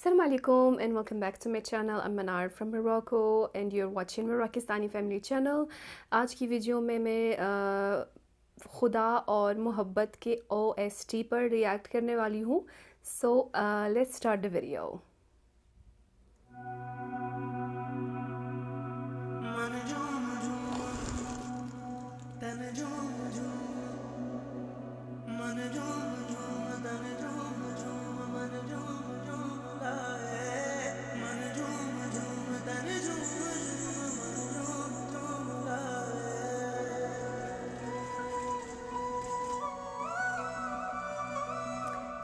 Assalamu alaikum and welcome back to my channel. I'm Manar from Morocco and you're watching Moroccistani Family Channel. आज की video में मैं खुदा और मोहब्बत के OST पर रिएक्ट करने वाली हूँ. So let's start the video.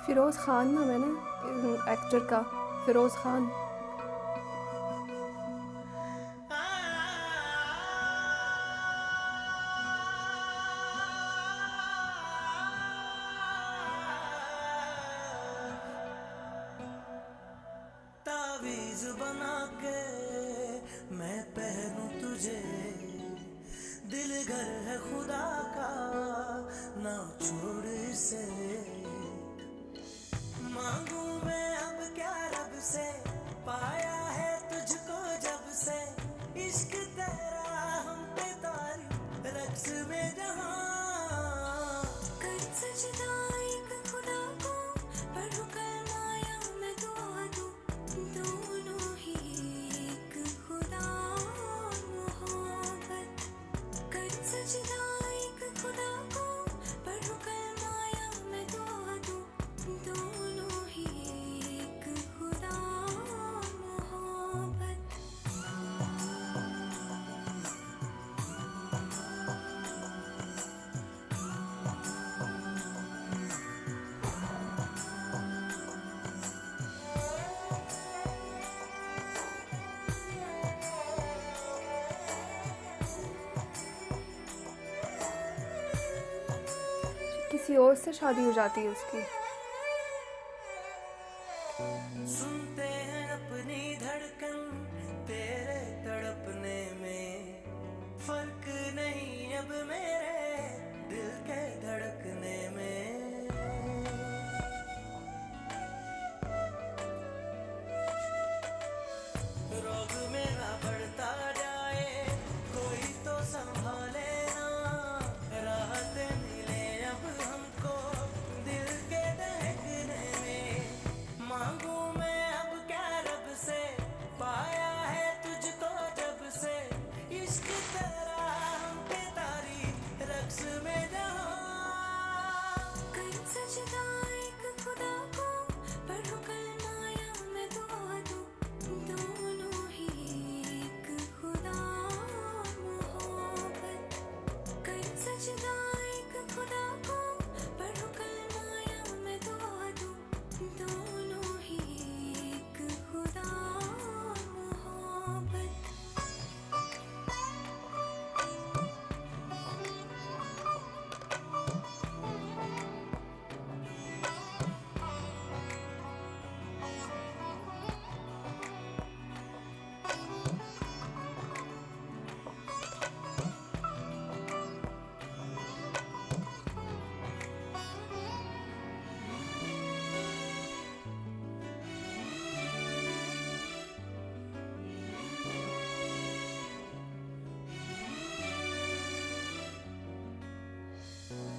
Firoz Khan नाम है ना एक्टर का, फिरोज़ खान. तावीज़ बना के मैं पहनूं तुझे, दिल घर है खुदा का ना छोड़ इसे. मांगू मैं अब क्या रब से, पाया है तुझको जब से. इश्क तेरा हम पे तारी रक्स में जहां कर सजदा एक खुदा को, पढ़ूं कलमा या मैं दुआ दूं. दोनों ही एक खुदा और मोहब्बत. कर सजदा एक खुदा को, पढ़ूं कलमा या मैं दुआ दूं. दोनों ही एक खुदा और मोहब्बत. किसी और से शादी हो जाती है उसकी. सुनते हैं अपनी धड़कन तेरे तड़पने में, फर्क नहीं अब मेरे दिल के धड़कने में. रोग मेरा बढ़ता जाए कोई तो संभाले ना, राहत मिले अब हमको दिल के दहकने में. मांगू मैं अब क्या रब से, पाया है तुझको जब से. इश्क तेरा हम पे तारी रक्स में जहां कर सजदा एक खुदा को, पढ़ूं कलमा या मैं दुआ दूं. दोनों ही एक खुदा और मोहब्बत. कर सजदा एक खुदा को, पढ़ूं कलमा या मैं दुआ दूं. दोनों ही एक खुदा और मोहब्बत.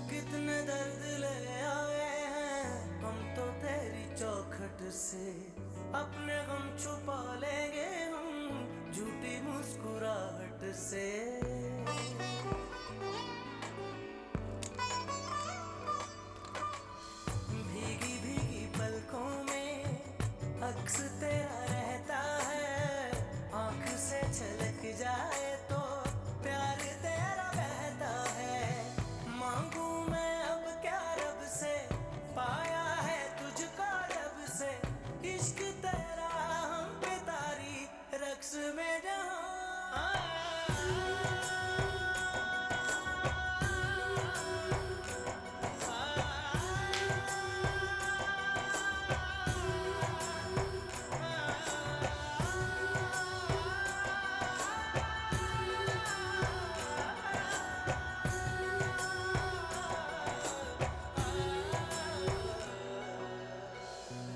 कितने दर्द ले आए हैं हम तो तेरी चौखट से, अपने गम छुपा लेंगे हम झूठी मुस्कुराहट से. भीगी भीगी पलकों में अक्स तेरा रहता है, आंख से छलक जाए तो प्यार तेरा बहता है. मांगू मैं अब क्या रब से, पाया है तुझको जब से. इश्क तेरा हम पे तारी रक्स में जहां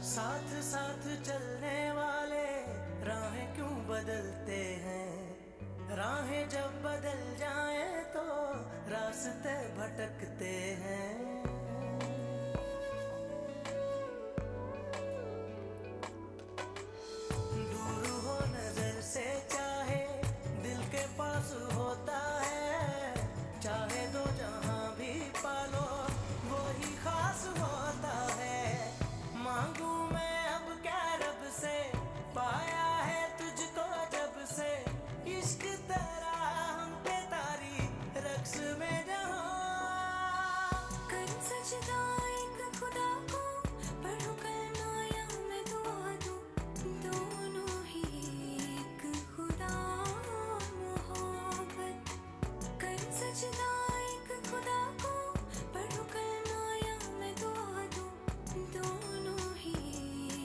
साथ साथ चलने भटकते हैं। दूर हो नजर से चाहे दिल के पास होता है, चाहे दो जहां भी पालो वही खास होता है। मांगू मैं अब क्या रब से, पाया है तुझको जब से, इश्क तेरा हम पे तारी रक्स में जहां। कर सजदा एक खुदा को, पढ़ो कलमा या मैं दुआ दूं, दोनों ही एक खुदा मोहब्बत। कर सजदा एक खुदा को, पढ़ो कलमा या मैं दुआ दूं, दोनों ही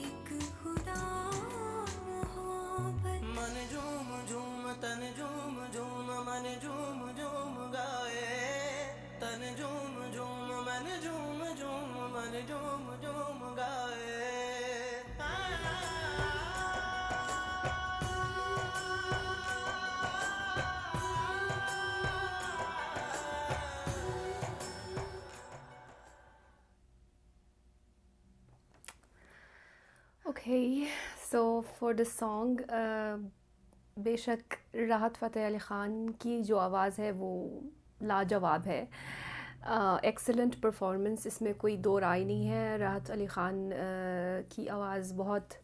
एक खुदा मोहब्बत। मन झूम झूम तन झूम झूम मन झूम झूम गाए, तन झूम झूम मन झूम झूम मन झूम झूम गाए। Okay, so for the song, बेशक राहत फ़तेह अली ख़ान की जो आवाज़ है वो लाजवाब है। एक्सेलेंट परफॉर्मेंस, इसमें कोई दो राय नहीं है। राहत अली ख़ान की आवाज़ बहुत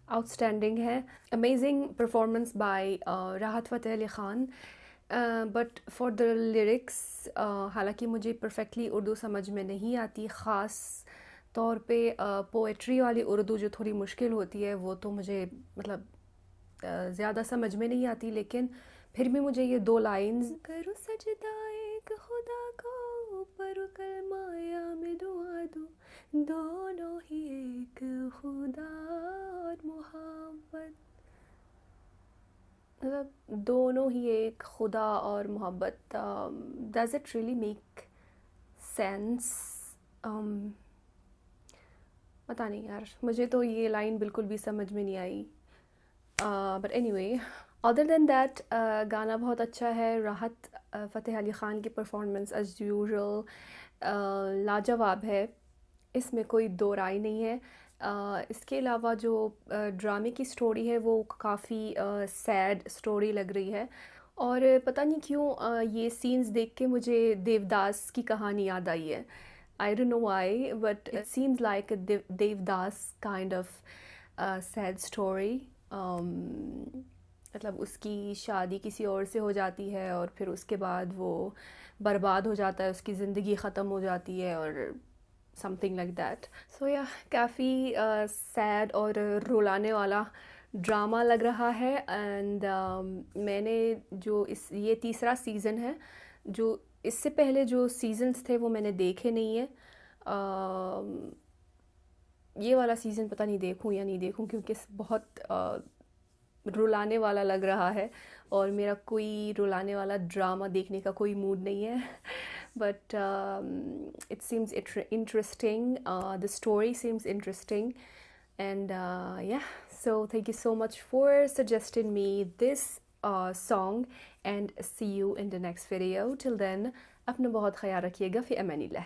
आउटस्टैंडिंग है। अमेजिंग परफॉर्मेंस बाय राहत Fateh Ali Khan. But for the lyrics, हालांकि मुझे परफेक्टली उर्दू समझ में नहीं आती, ख़ास तौर पे पोएट्री वाली उर्दू जो थोड़ी मुश्किल होती है वो तो मुझे मतलब ज़्यादा समझ में नहीं आती, लेकिन फिर भी मुझे ये दो लाइंस, करो सजदा एक खुदा को, ऊपर कलमाया में दुआ दूं, दोनों ही एक खुदा और मोहब्बत, मतलब दोनों ही एक खुदा और मोहब्बत। Does it really make sense? पता नहीं यार, मुझे तो ये लाइन बिल्कुल भी समझ में नहीं आई। But anyway, other than that गाना बहुत अच्छा है। राहत फ़तेह अली ख़ान की परफॉर्मेंस एज यूजुअल लाजवाब है, इसमें कोई दो राय नहीं है। इसके अलावा जो ड्रामे की स्टोरी है वो काफ़ी सैड स्टोरी लग रही है, और पता नहीं क्यों ये सीन्स देख के मुझे देवदास की कहानी याद आई है। I don't know why, but it seems like a Devdas kind of sad story. मतलब उसकी शादी किसी और से हो जाती है और फिर उसके बाद वो बर्बाद हो जाता है, उसकी ज़िंदगी ख़त्म हो जाती है और समथिंग लाइक दैट। सो या काफ़ी सैड और रुलाने वाला ड्रामा लग रहा है। एंड मैंने जो ये तीसरा सीज़न है, जो इससे पहले जो सीज़न्स थे वो मैंने देखे नहीं है। ये वाला सीज़न पता नहीं देखूं या नहीं देखूं, क्योंकि बहुत रुलाने वाला लग रहा है और मेरा कोई रुलाने वाला ड्रामा देखने का कोई मूड नहीं है। But it seems interesting, the story seems interesting, and या, so thank you so much for suggesting me this song, and see you in the next video. Till then, अपना बहुत ख्याल रखिएगा। फ़ी अमानिल्लाह।